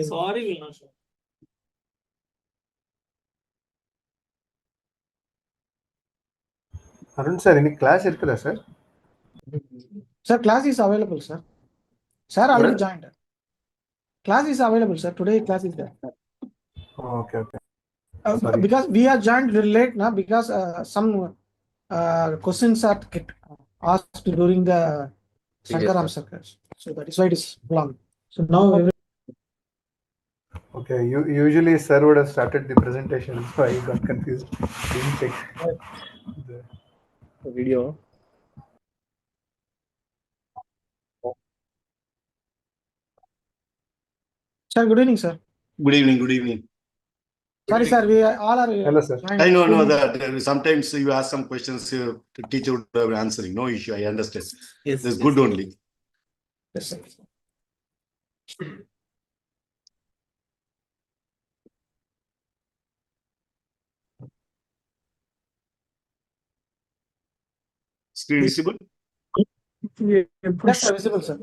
Sorry, Vinash. Arun sir, any class irukkuda sir? Sir, class is available, sir. Sir already joined. Class is available, sir. Today class is there. Oh, okay. Sorry. Because we are joined late now, because some questions are asked during the Sankaram circus. So that is why it is long. So now Okay, usually sir would have started the presentation, so I got confused. Didn't check the Video. sir, good evening, sir. Good evening. Good evening. Sorry, sir. We all are. Hello, sir. joined. I know that sometimes you ask some questions, the teacher would have answering. No issue. I understand. Yes. That's good only. Yes, sir. Screen visible? Yes, sir, visible, sir.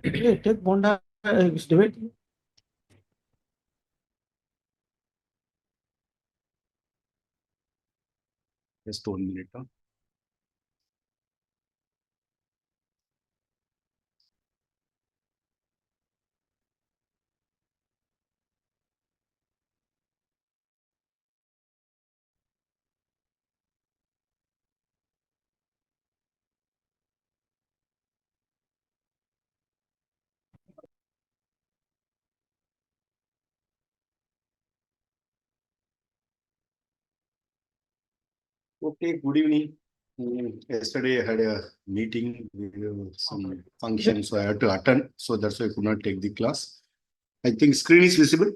Hey, take Bonda. Divide. Just 1 minute. Huh? Okay, good evening. Yesterday I had a meeting with some function, so I had to attend. So that's why I could not take the class. I think screen is visible.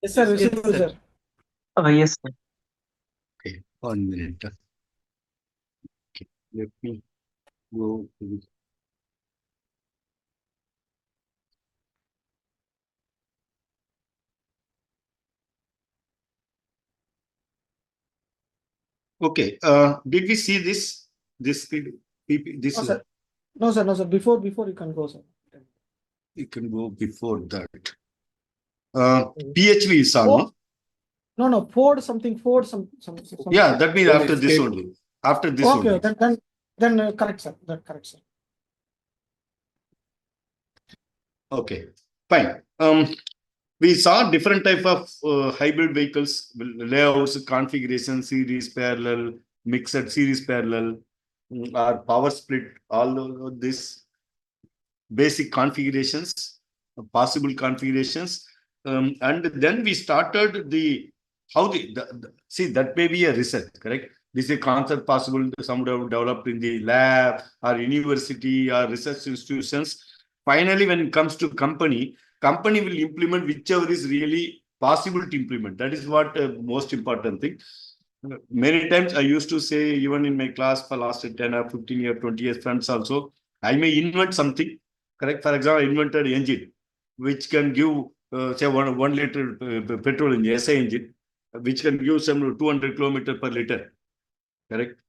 Yes, sir, visible, Yes, sir. sir. Yes, sir. Okay, 1 minute. Okay, let me go to the Okay. Did we see this? This. No, sir. No, sir. No, sir. Before you can go, sir. You can go before that. PHV is on. Oh. No. Ford something. Yeah, that means after this only. After this Okay, only. then correct, sir. That correct, sir. Okay, fine. We saw different type of hybrid vehicles, layouts, configuration, series parallel, mixed series parallel, or power split, all of this basic configurations, possible configurations. And then we started see, that may be a research, correct? This is a concept possible, some would have developed in the lab or university or research institutions. Finally, when it comes to company will implement whichever is really possible to implement. That is what most important thing. Many times I used to say, even in my class for last 10 or 15 years, 20 years, friends also, I may invent something, correct? For example, I invented engine, which can give, say, one liter petrol engine, SI engine, which can give some 200 kilometers per liter, correct?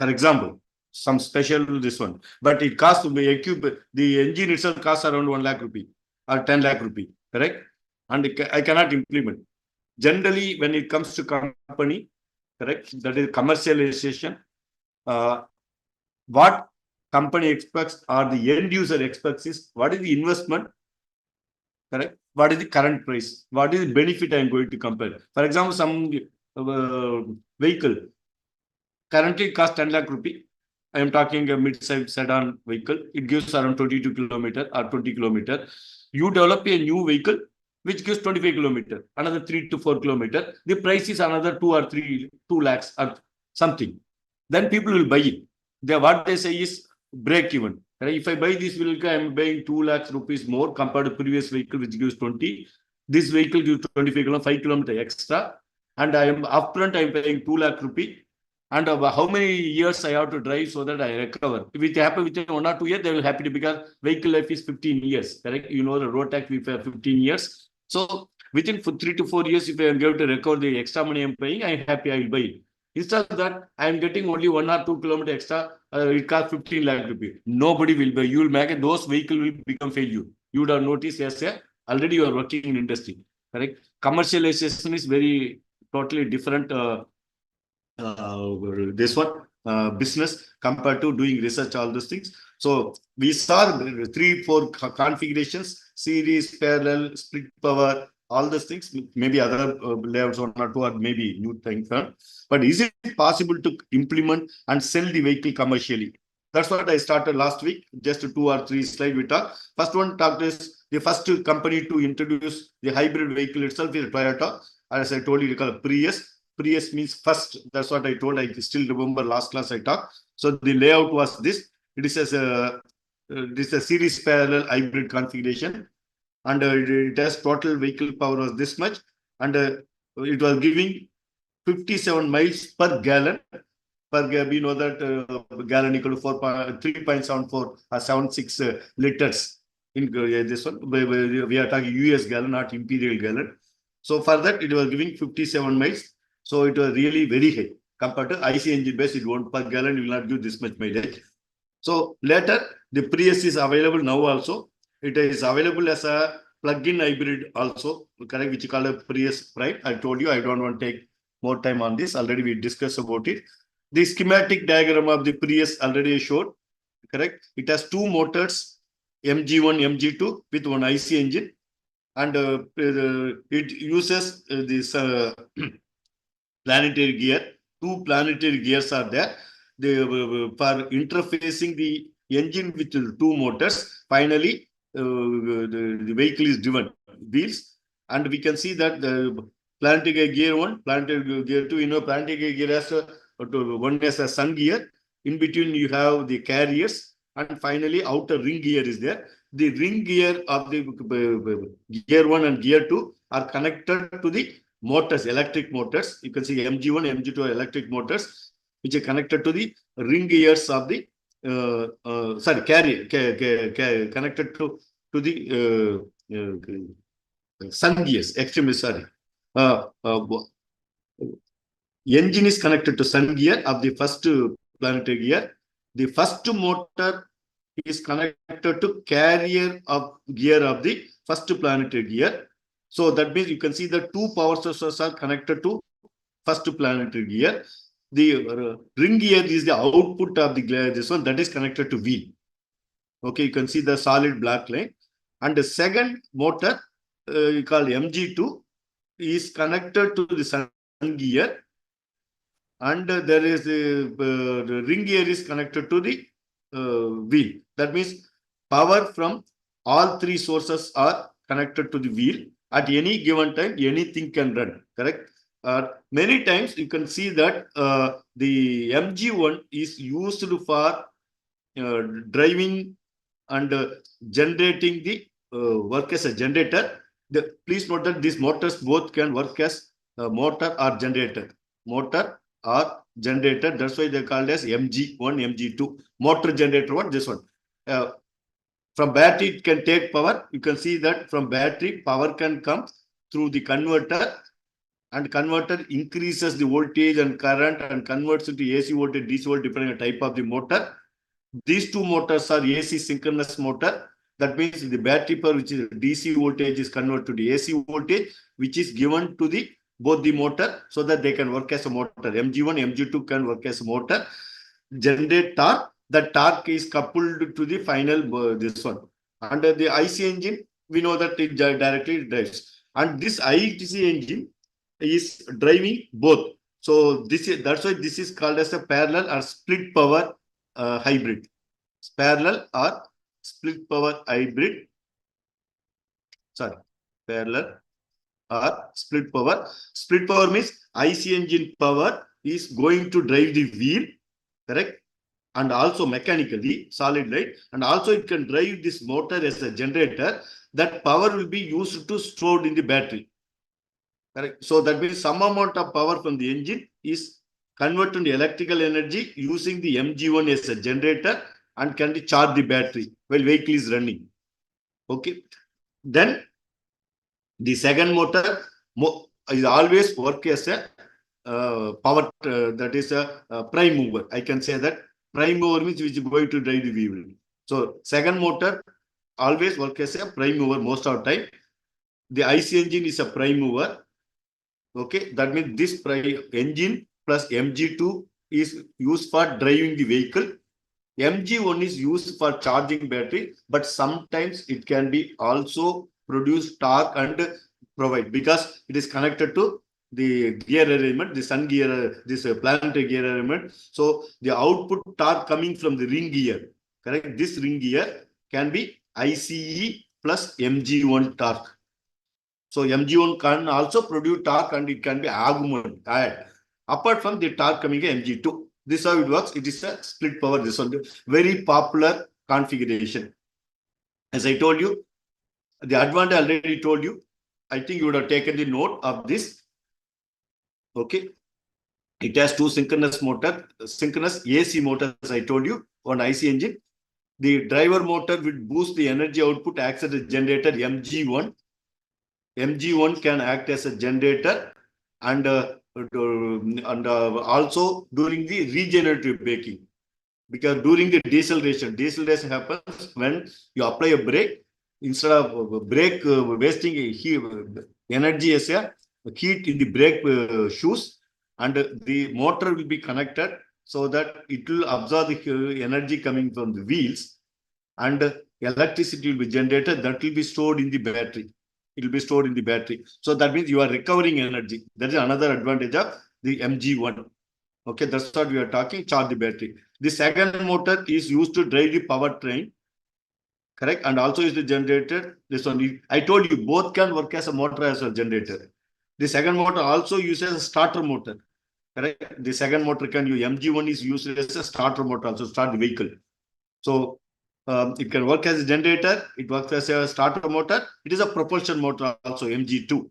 For example, some special this one, but it costs to be the engine itself costs around 1 lakh rupee or 10 lakh rupee, correct? And I cannot implement. Generally, when it comes to company, correct, that is commercialization, what company expects or the end user expects is what is the investment, correct? What is the current price? What is the benefit I am going to compare? For example, some vehicle currently costs 10 lakh rupee. I am talking a mid-size sedan vehicle. It gives around 22 kilometers or 20 kilometers. You develop a new vehicle which gives 25 kilometers, another 3 to 4 kilometers. The price is another 2 lakhs or something. Then people will buy it. What they say is break even. If I buy this vehicle, I am buying 2 lakhs rupees more compared to previous vehicle which gives 20. This vehicle gives 25 kilometers, 5 kilometers extra. And I am upfront, I am paying 2 lakh rupee. And how many years I have to drive so that I recover. If it happens within 1 or 2 years, they will happy to, because vehicle life is 15 years. Correct? You know the road tax we pay 15 years. So within 3 to 4 years, if I am going to recover the extra money I'm paying, I'm happy, I will buy it. Instead of that, I am getting only 1 or 2 kilometers extra, it costs 15 lakh rupees. Nobody will buy. You will make it, those vehicles will become failure. You would have noticed as already you are working in industry, correct? Commercialization is very totally different. This one business compared to doing research, all those things. So we saw 3-4 configurations: series, parallel, split power, all those things. Maybe other layouts 1 or 2 or maybe new things. But is it possible to implement and sell the vehicle commercially? That's what I started last week. Just 2 or 3 slides we talk. First one talked is the first company to introduce the hybrid vehicle itself is Toyota. As I told you, called Prius. Prius means first. That's what I told. I still remember last class I talked. So the layout was this. It is a series parallel hybrid configuration, and it has total vehicle power was this much, and it was giving 57 miles per gallon. We know that gallon equal to 3.74 or 76 liters. In this one, we are talking US gallon, not imperial gallon. So for that, it was giving 57 miles. So it was really very high compared to IC engine base. It won't per gallon, it will not give this much mileage. So later, the Prius is available now also. It is available as a plug-in hybrid also, correct, which you call a Prius Pride. I told you I don't want to take more time on this. Already we discussed about it. The schematic diagram of the Prius already showed, correct. It has 2 motors, MG1, MG2 with 1 IC engine, and it uses this planetary gear. 2 planetary gears are there. For interfacing the engine with 2 motors, finally the vehicle is driven wheels, and we can see that the planetary gear 1, planetary gear 2. Planetary gear has one has a sun gear. In between you have the carriers, and finally outer ring gear is there. The ring gear of the gear 1 and gear 2 are connected to the motors, electric motors. You can see MG1, MG2 are electric motors, which are connected to the ring gears of the carrier, connected to the sun gears. Extremely sorry. Engine is connected to sun gear of the first planetary gear. The first motor is connected to carrier of gear of the first planetary gear. So that means you can see the 2 power sources are connected to first planetary gear. The ring gear is the output of the this one that is connected to wheel. Okay, you can see the solid black line. And the second motor called MG2 is connected to the sun gear, and there is the ring gear is connected to the wheel. That means power from all 3 sources are connected to the wheel. At any given time, anything can run, correct? Many times you can see that the MG1 is used for driving and generating the work as a generator. Please note that these motors both can work as motor or generator. Motor or generator. That's why they're called as MG1, MG2. Motor generator 1, this one. From battery, it can take power. You can see that from battery, power can come through the converter, and converter increases the voltage and current and converts into AC voltage, DC voltage, depending on the type of the motor. These 2 motors are AC synchronous motor. That means the battery power, which is DC voltage, is converted to the AC voltage, which is given to the both the motor so that they can work as a motor. MG1, MG2 can work as a motor, generate torque. The torque is coupled to the final this one. Under the IC engine, we know that it directly drives. And this IC engine is driving both. So that's why this is called as a parallel or split power hybrid. Parallel or split power hybrid. Sorry, parallel or split power. Split power means IC engine power is going to drive the wheel, correct? And also mechanically, solid light, and also it can drive this motor as a generator. That power will be used to stored in the battery, correct? So that means some amount of power from the engine is converted to electrical energy using the MG1 as a generator and can charge the battery while vehicle is running. Okay, then The second motor is always work as a power, that is a prime mover. I can say that prime mover means which is going to drive the wheel. So second motor always work as a prime mover most of the time. The IC engine is a prime mover. Okay, that means this prime engine plus MG2 is used for driving the vehicle. MG1 is used for charging battery, but sometimes it can be also produce torque and provide, because it is connected to the gear arrangement, the sun gear, this planetary gear arrangement. So the output torque coming from the ring gear, correct? This ring gear can be ICE plus MG1 torque. So MG1 can also produce torque and it can be augmented, apart from the torque coming in MG2. This is how it works. It is a split power. This one very popular configuration. As I told you, the advantage I already told you. I think you would have taken the note of this. Okay. It has two synchronous motor, synchronous AC motors, as I told you, one IC engine. The driver motor will boost the energy output, acts as a generator MG1. MG1 can act as a generator and also during the regenerative braking, because during the deceleration happens when you apply a brake. Instead of brake wasting energy as a heat in the brake shoes, and the motor will be connected so that it will absorb the energy coming from the wheels, and electricity will be generated that will be stored in the battery. It will be stored in the battery. So that means you are recovering energy. That is another advantage of the MG1. Okay, that's what we are talking, charge the battery. The second motor is used to drive the powertrain, correct? And also is the generator. This one, I told you, both can work as a motor as a generator. The second motor also uses a starter motor, correct? The second motor can use, MG1 is used as a starter motor, also start the vehicle. So it can work as a generator. It works as a starter motor. It is a propulsion motor also, MG2.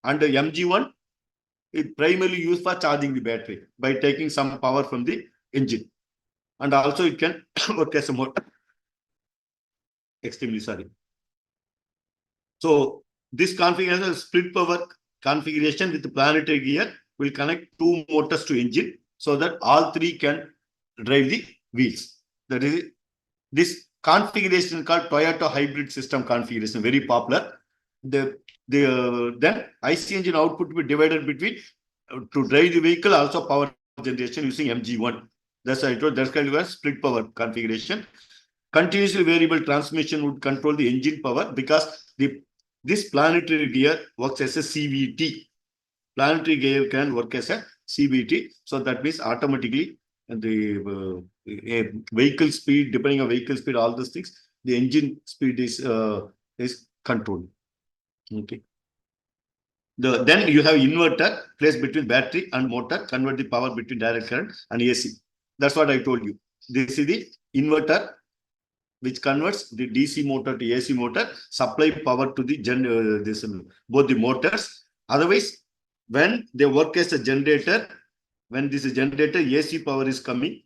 And the MG1 is primarily used for charging the battery by taking some power from the engine. And also it can work as a motor. Extremely sorry. So this configuration is split power configuration with the planetary gear will connect two motors to engine so that all three can drive the wheels. That is it. This configuration called Toyota hybrid system configuration, very popular. Then IC engine output will be divided between to drive the vehicle, also power generation using MG1. That's why I told, that's kind of a split power configuration. Continuously variable transmission would control the engine power, because this planetary gear works as a CVT. Planetary gear can work as a CVT. So that means automatically the vehicle speed, depending on vehicle speed, all those things, the engine speed is controlled. Okay. Then you have inverter placed between battery and motor, convert the power between direct current and AC. That's what I told you. This is the inverter, which converts the DC motor to AC motor, supply power to the both the motors. Otherwise, when they work as a generator, when this is generator, AC power is coming,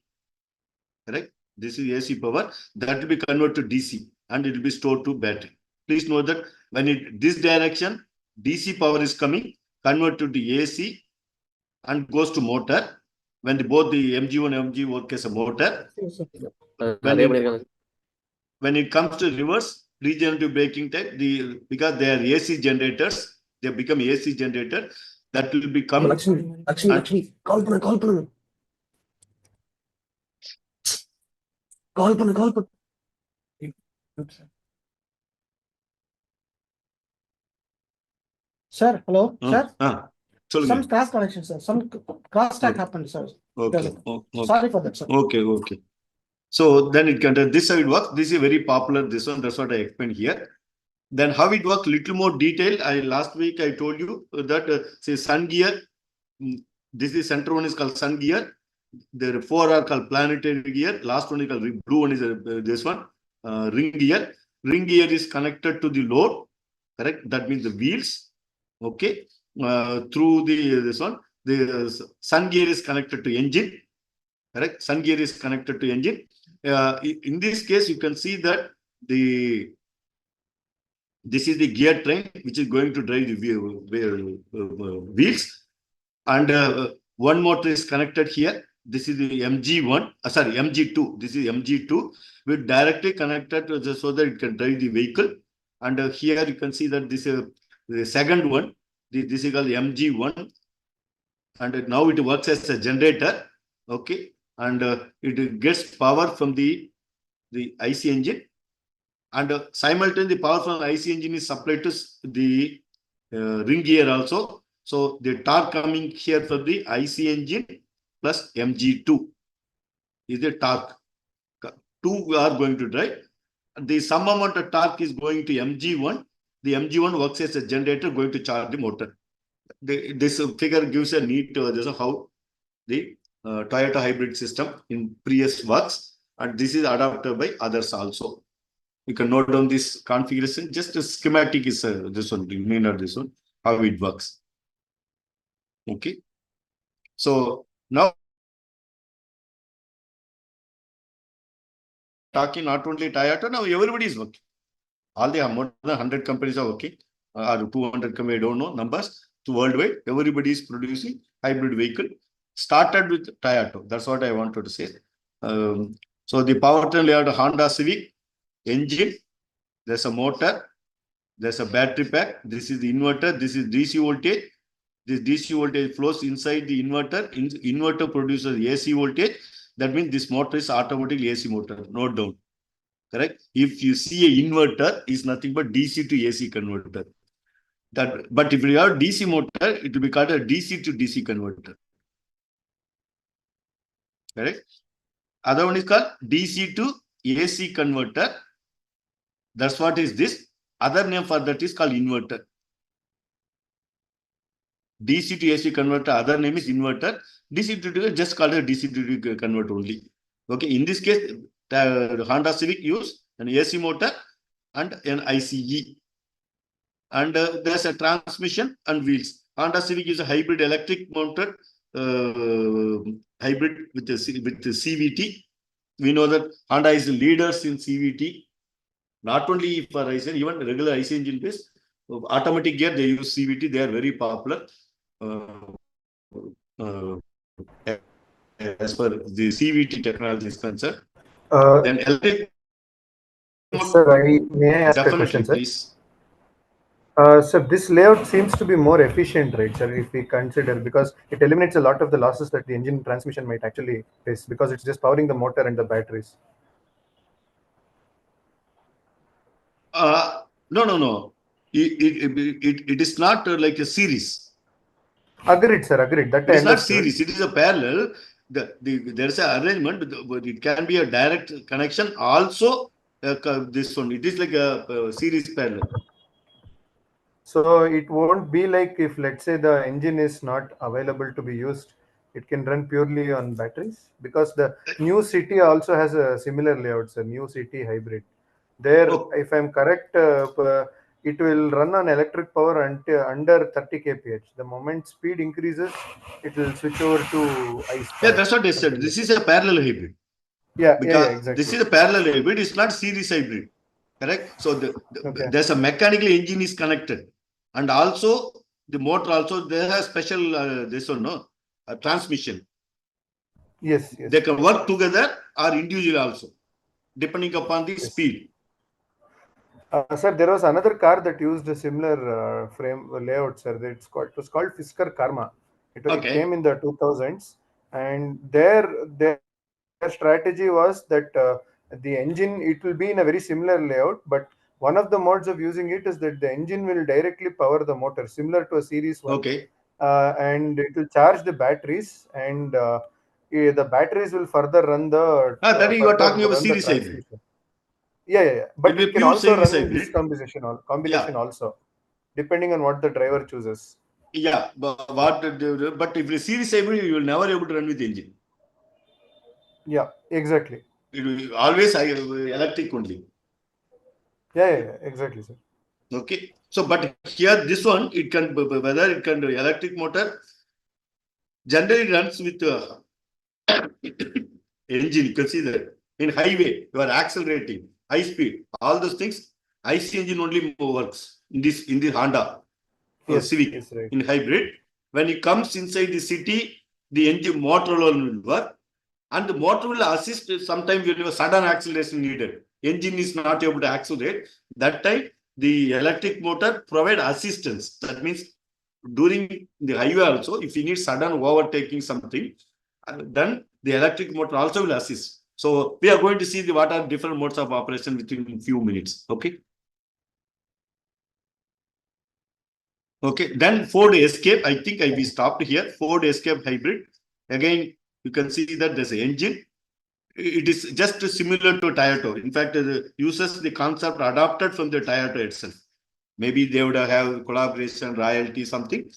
correct? This is AC power that will be converted to DC and it will be stored to battery. Please note that when this direction, DC power is coming, converted to AC and goes to motor. When both the MG1 and MG work as a motor, when it comes to reverse regenerative braking type, because they are AC generators, they become AC generator, that will become Lakshmi, call pannu. Sir, hello, sir. Some Some cross connection, sir. Some cross talk happened, sir. Okay. Sorry for that, sir. Okay. So then it can, this how it works. This is very popular, this one, that's what I explained here. Then how it works, little more detail. Last week I told you that say sun gear, this is center one is called sun gear. The four are called planetary gear. Last one is called blue one is this one, ring gear. Ring gear is connected to the load, correct? That means the wheels, okay? Through this one, the sun gear is connected to engine, correct? Sun gear is connected to engine. In this case, you can see that the This is the gear train which is going to drive the wheels, and one motor is connected here. This is the MG1, sorry, MG2. This is MG2, with directly connected to so that it can drive the vehicle. And here you can see that this is the second one. This is called MG1, and now it works as a generator. Okay, and it gets power from the IC engine, and simultaneously the power from the IC engine is supplied to the ring gear also. So the torque coming here from the IC engine plus MG2 is the torque. Two are going to drive. The some amount of torque is going to MG1. The MG1 works as a generator going to charge the motor. This figure gives a neat this is how the Toyota hybrid system in Prius works, and this is adapted by others also. You can note down this configuration. Just a schematic is this one. You may not this one how it works. Okay. So now talking not only Toyota, now everybody is working. All the more than 100 companies are working, or 200 companies, I don't know numbers. So worldwide, everybody is producing hybrid vehicle. Started with Toyota. That's what I wanted to say. So the powertrain layout of Honda Civic, engine, there's a motor, there's a battery pack. This is the inverter. This is DC voltage. This DC voltage flows inside the inverter. Inverter produces AC voltage. That means this motor is automatically AC motor. Note down. Correct? If you see an inverter, is nothing but DC to AC converter. But if you have DC motor, it will be called a DC to DC converter. Correct? Other one is called DC to AC converter. That's what is this. Other name for that is called inverter. DC to AC converter, other name is inverter. DC to DC just called a DC to DC converter only. Okay, in this case, the Honda Civic use an AC motor and an ICE. And there's a transmission and wheels. Honda Civic is a hybrid electric motor, hybrid with the CVT. We know that Honda is the leaders in CVT. Not only for IC, even regular IC engine based automatic gear, they use CVT. They are very popular. As per the CVT technology is concerned, then electric. Sir, may I ask a question, sir? Please. So this layout seems to be more efficient, right, sir, if we consider, because it eliminates a lot of the losses that the engine transmission might actually face, because it's just powering the motor and the batteries. No. It is not like a series. Agreed, sir. Agreed. That it is not series. It is a parallel. There is an arrangement, but it can be a direct connection. Also, this one. It is like a series parallel. So it won't be like if, let's say, the engine is not available to be used, it can run purely on batteries, because the new city also has a similar layout, a new city hybrid. There, if I'm correct, it will run on electric power until under 30 kph. The moment speed increases, it will switch over to ICE. Yeah, that's what they said. This is a parallel hybrid. Yeah, because exactly. This is a parallel hybrid. It's not series hybrid. Correct? So there's a mechanical engine is connected, and also the motor also there has special this one transmission. Yes. They can work together or individually also, depending upon the speed. Sir, there was another car that used a similar frame layout, sir. It was called Fisker Karma. It came in the 2000s, and their strategy was that the engine, it will be in a very similar layout, but one of the modes of using it is that the engine will directly power the motor, similar to a series one. Okay. And it will charge the batteries, and the batteries will further run the. That you are talking about series hybrid. Yeah. But it can also run in this combination also, depending on what the driver chooses. Yeah, but if it's series hybrid, you will never able to run with engine. Yeah, exactly. It will always electric only. Yeah, exactly, sir. Okay. So, but here this one, it can whether it can do electric motor. Generally runs with engine. You can see that in highway you are accelerating high speed. All those things IC engine only works in the Honda Civic yes, right. in hybrid. When it comes inside the city, the engine motor alone will work, and the motor will assist sometimes when you have sudden acceleration needed. Engine is not able to accelerate. That time, the electric motor provide assistance. That means during the highway also, if you need sudden overtaking something, then the electric motor also will assist. So we are going to see what are different modes of operation within few minutes. Okay. Okay, then Ford Escape, I think we stopped here. Ford Escape hybrid. Again, you can see that there's an engine. It is just similar to Toyota. In fact, it uses the concept adopted from the Toyota itself. Maybe they would have collaboration, royalty, something.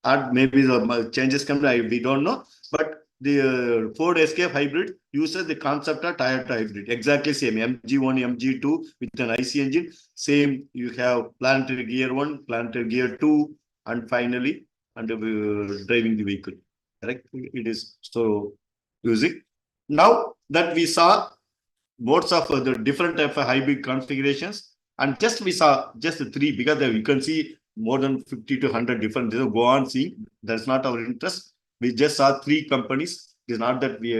Or maybe the changes come, we don't know. But the Ford Escape hybrid uses the concept of Toyota hybrid. Exactly same. MG1, MG2 with an IC engine. Same, you have planetary gear 1, planetary gear 2, and finally, and driving the vehicle. Correct? It is so using. Now that we saw modes of the different type of hybrid configurations, and just we saw just three, because you can see more than 50 to 100 different. Go on seeing. That's not our interest. We just saw three companies. It's not that we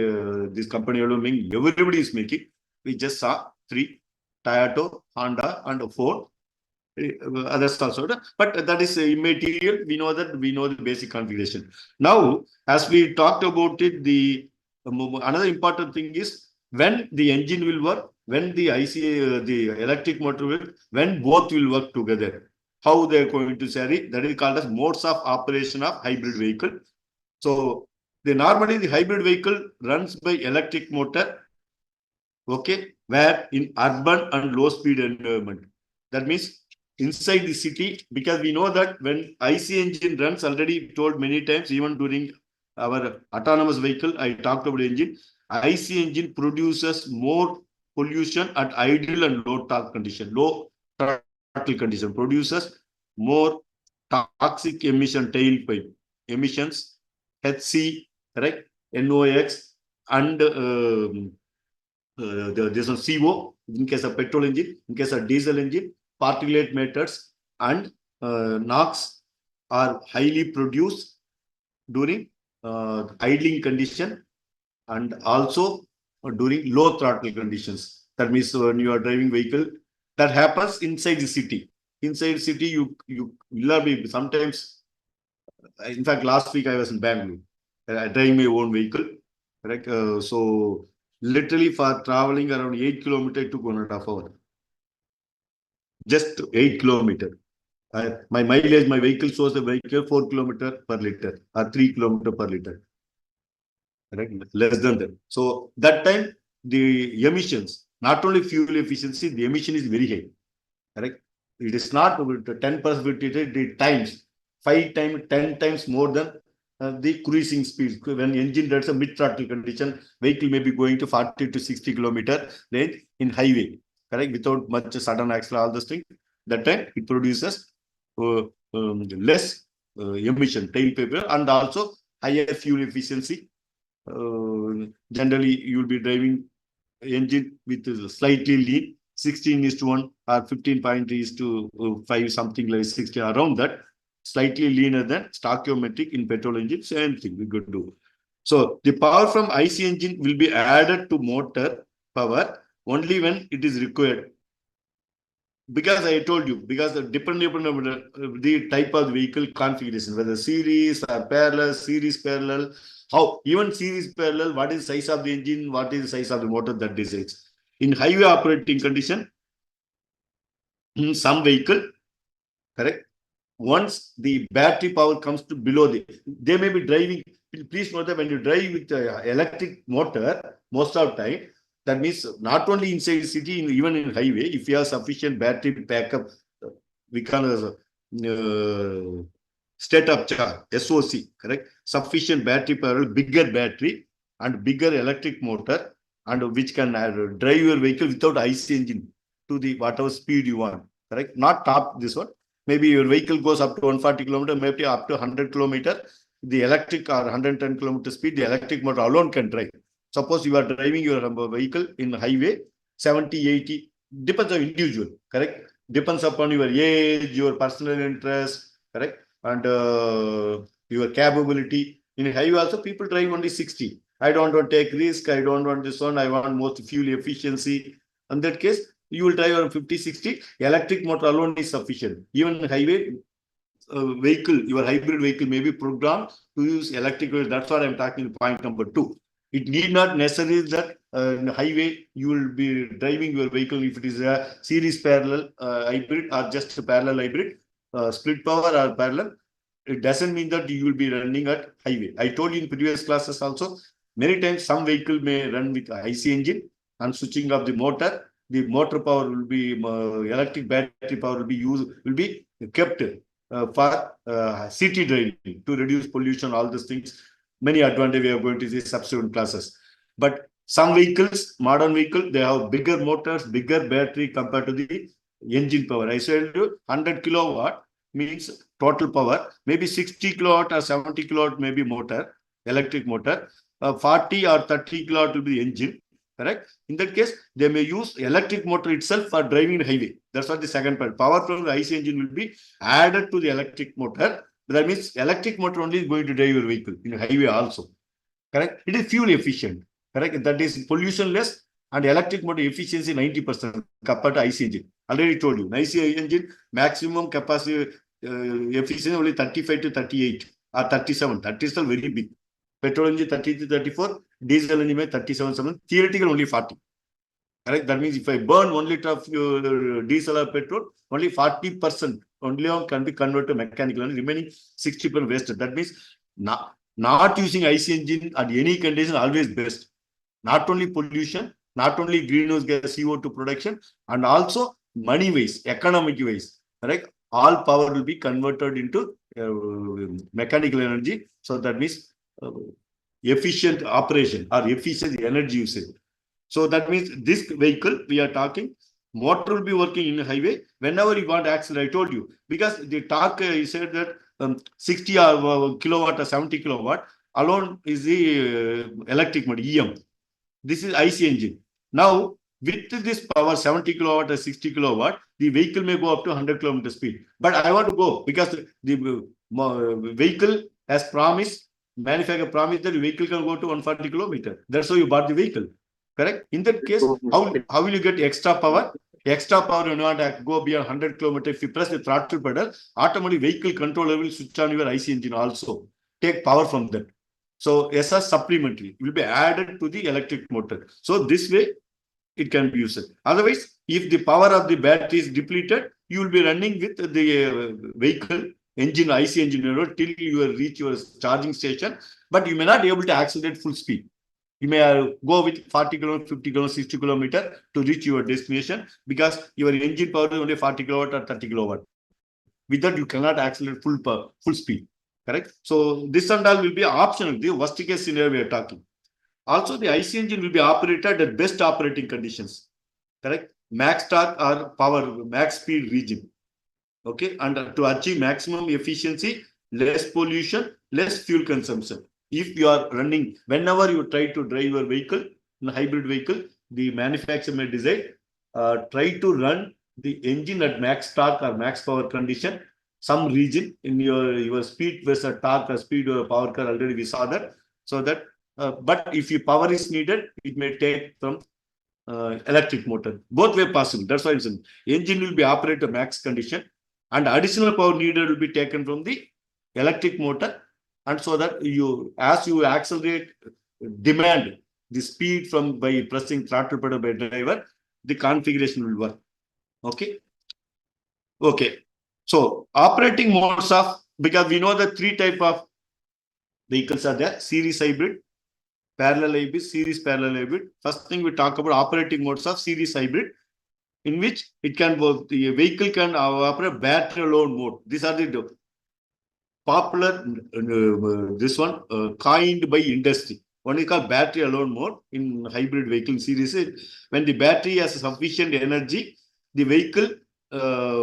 this company alone, everybody is making. We just saw three: Toyota, Honda, and Ford. Others also, but that is immaterial. We know the basic configuration. Now, as we talked about it, the another important thing is when the engine will work, when the the electric motor will, when both will work together. How they are going to say that is called as modes of operation of hybrid vehicle. So normally the hybrid vehicle runs by electric motor. Okay, where in urban and low speed environment. That means inside the city, because we know that when IC engine runs, already told many times, even during our autonomous vehicle, I talked about engine. IC engine produces more pollution at idle and low torque condition, low throttle condition, produces more toxic emission tailpipe emissions, HC, correct, NOx, and there's a CO in case of petrol engine, in case of diesel engine, particulate matters and NOx are highly produced during idling condition and also during low throttle conditions. That means when you are driving vehicle, that happens inside the city. Inside city, you will be sometimes. In fact, last week I was in Bangalore. I driving my own vehicle. Correct. So literally for traveling around 8 kilometers, it took 1.5 hours. Just 8 kilometers. My mileage, my vehicle shows the vehicle 4 kilometers per liter or 3 kilometers per liter. Correct? Less than that. So that time the emissions, not only fuel efficiency, the emission is very high. Correct? It is not 10%, it times 5 times, 10 times more than the cruising speed. When engine runs a mid throttle condition, vehicle may be going to 40 to 60 kilometers range in highway. Correct? Without much sudden acceleration, all those things. That time it produces less emission, tailpipe, and also higher fuel efficiency. Generally, you will be driving engine with slightly lean, 16:1 or 15.3:5, something like 60, around that, slightly leaner than stoichiometric in petrol engine. Same thing we could do. So the power from IC engine will be added to motor power only when it is required. Because I told you, because depending upon the type of vehicle configuration, whether series or parallel, series parallel, how even series parallel, what is the size of the engine, what is the size of the motor, that decides. In highway operating condition, in some vehicle, correct, once the battery power comes to below they may be driving. Please note that when you drive with electric motor, most of the time, that means not only inside the city, even in highway, if you have sufficient battery backup, we call it state of charge, SOC, correct? Sufficient battery power, bigger battery and bigger electric motor, and which can drive your vehicle without IC engine to the whatever speed you want, correct? Not top this one. Maybe your vehicle goes up to 140 kilometers, maybe up to 100 kilometers. The electric or 110 kilometer speed, the electric motor alone can drive. Suppose you are driving your vehicle in highway, 70, 80, depends on individual, correct? depends upon your age, your personal interest, correct? And your capability. In highway also, people drive only 60. I don't want to take risk. I don't want this one. I want most fuel efficiency. In that case, you will drive on 50, 60. Electric motor alone is sufficient. Even highway vehicle, your hybrid vehicle may be programmed to use electric. That's what I'm talking. Point number 2. It need not necessarily that in the highway you will be driving your vehicle if it is a series parallel hybrid or just a parallel hybrid, split power or parallel. It doesn't mean that you will be running at highway. I told you in previous classes also, many times some vehicle may run with IC engine and switching off the motor. The motor power will be electric battery power will be kept for CT driving to reduce pollution, all these things. Many advantages we are going to see subsequent classes. But some vehicles, modern vehicle, they have bigger motors, bigger battery compared to the engine power. I said 100 kilowatt means total power, maybe 60 kilowatt or 70 kilowatt maybe motor, electric motor, 40 or 30 kilowatt will be the engine, correct? In that case, they may use electric motor itself for driving highway. That's what the second part. Power from the IC engine will be added to the electric motor. That means electric motor only is going to drive your vehicle in a highway also, correct? It is fuel efficient, correct? That is pollution less and electric motor efficiency 90% compared to IC engine. Already told you, IC engine maximum capacity efficiency only 35 to 38 or 37. That is still very big. Petrol engine 30 to 34, diesel engine 37, theoretical only 40. Correct? That means if I burn 1 liter of diesel or petrol, only 40% only can be converted to mechanical and remaining 60% wasted. That means not using IC engine at any condition always best. Not only pollution, not only greenhouse gas CO2 production, and also money wise, economic wise. Correct? All power will be converted into mechanical energy. So that means efficient operation or efficient energy usage. So that means this vehicle we are talking, motor will be working in a highway whenever you want to accelerate. I told you because the torque you said that 60 or kilowatt or 70 kilowatt alone is the electric motor EM. This is IC engine. Now with this power 70 kilowatt or 60 kilowatt, the vehicle may go up to 100 kilometer speed. But I want to go because the vehicle has promised, manufacturer promised that the vehicle can go to 140 kilometer. That's why you bought the vehicle. Correct? In that case, how will you get extra power? Extra power, you want to go beyond 100 kilometers. If you press the throttle pedal, automatically vehicle controller will switch on your IC engine also. Take power from that. So, SS supplementary will be added to the electric motor. So, this way, it can be used. Otherwise, if the power of the battery is depleted, you will be running with the vehicle engine, IC engine, till you reach your charging station. But you may not be able to accelerate full speed. You may go with 40 kilometer, 50 kilometer, 60 kilometer to reach your destination because your engine power is only 40 kilowatt or 30 kilowatt. With that, you cannot accelerate full speed. Correct? So this and all will be optional. The worst case scenario we are talking. Also, the IC engine will be operated at best operating conditions. Correct? Max torque or power, max speed region. Okay, and to achieve maximum efficiency, less pollution, less fuel consumption. If you are running, whenever you try to drive your vehicle, in a hybrid vehicle, the manufacturer may decide, try to run the engine at max torque or max power condition, some region in your speed versus torque or speed or power curve, already we saw that. So that, but if your power is needed, it may take from electric motor. Both way possible. That's why it's engine will be operated at max condition and additional power needed will be taken from the electric motor. And so that as you accelerate, demand the speed by pressing throttle pedal by driver, the configuration will work. Okay. Okay. So operating modes of, because we know the 3 types of vehicles are there: series hybrid, parallel hybrid, series parallel hybrid. First thing we talk about operating modes of series hybrid, in which it can both the vehicle can operate battery alone mode. These are the popular this one coined by industry. One is called battery alone mode in hybrid vehicle series. When the battery has sufficient energy, the vehicle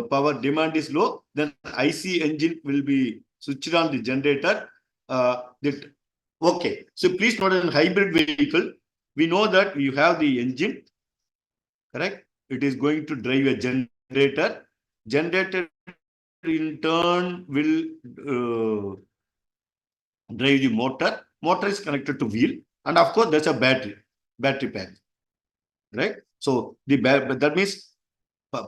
power demand is low, then IC engine will be switched on the generator. Okay, so please note in hybrid vehicle, we know that you have the engine, correct? It is going to drive a generator generator in turn will drive the motor. Motor is connected to wheel, and of course, there's a battery pack, right? So that means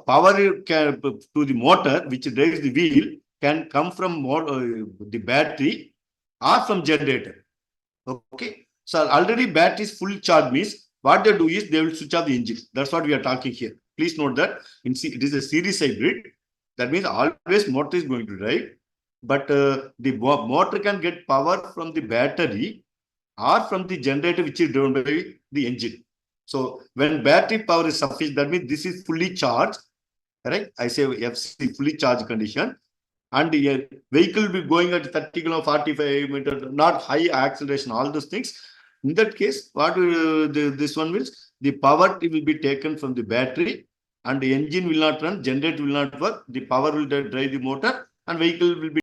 power can, to the motor which drives the wheel can come from the battery or from generator. Okay. So already battery is full charge means what they do is they will switch off the engine. That's what we are talking here. Please note that it is a series hybrid. That means always motor is going to drive, but the motor can get power from the battery or from the generator which is driven by the engine. So when battery power is sufficient, that means this is fully charged, correct? I say FC, fully charged condition, and the vehicle will be going at 30 km, 45 meters, not high acceleration, all those things. In that case, what this one means, the power will be taken from the battery, and the engine will not run, generator will not work, the power will drive the motor, and vehicle will be